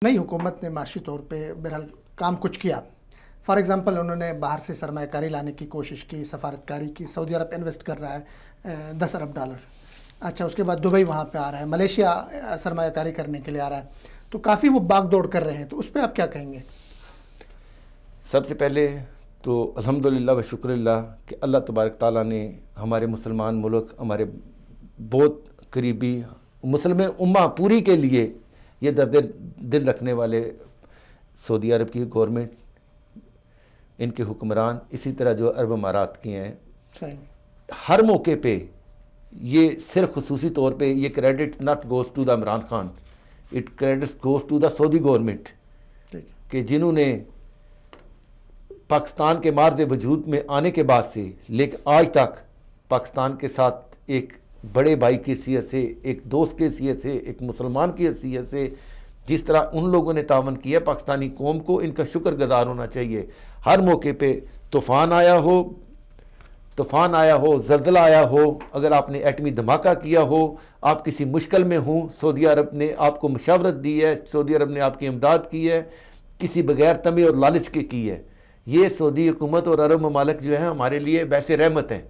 نئی حکومت نے معاشی طور پہ بہرحال کام کچھ کیا. فار ایگزامپل انہوں نے باہر سے سرمایہ کاری لانے کی کوشش کی، سفارتکاری کی. سعودی عرب انویسٹ کر رہا ہے $10 ارب. اچھا، اس کے بعد دبئی وہاں پہ آ رہا ہے، ملیشیا سرمایہ کاری کرنے کے لیے آ رہا ہے. تو کافی وہ باغ دوڑ کر رہے ہیں، تو اس پہ آپ کیا کہیں گے؟ سب سے پہلے تو الحمدللہ و شکر اللہ کہ اللہ تبارک تعالیٰ نے ہمارے مسلمان ملک، ہمارے بہت قریبی مسلم امہ پوری کے لیے یہ درد دل رکھنے والے سعودی عرب کی گورنمنٹ، ان کے حکمران، اسی طرح جو عرب امارات کی ہیں، ہر موقع پہ یہ صرف خصوصی طور پہ یہ credit not goes to the Imran Khan, it credits goes to the Saudi government, کہ جنہوں نے پاکستان کے مارد وجود میں آنے کے بعد سے لیکن آج تک پاکستان کے ساتھ ایک بڑے بھائی کی حیثیت سے، ایک دوست کی حیثیت سے، ایک مسلمان کی حیثیت سے جس طرح ان لوگوں نے تعاون کیا پاکستانی قوم کو، ان کا شکر گزار ہونا چاہیے. ہر موقع پہ طوفان آیا ہو، زلزلہ آیا ہو، اگر آپ نے ایٹمی دھماکہ کیا ہو، آپ کسی مشکل میں ہوں، سعودی عرب نے آپ کو مشاورت دی ہے، سعودی عرب نے آپ کی امداد کی ہے، کسی بغیر طمع اور لالچ کے کی ہے. یہ سعودی حکومت اور عرب ممالک جو ہیں ہمارے لیے ویسے رحمت ہیں.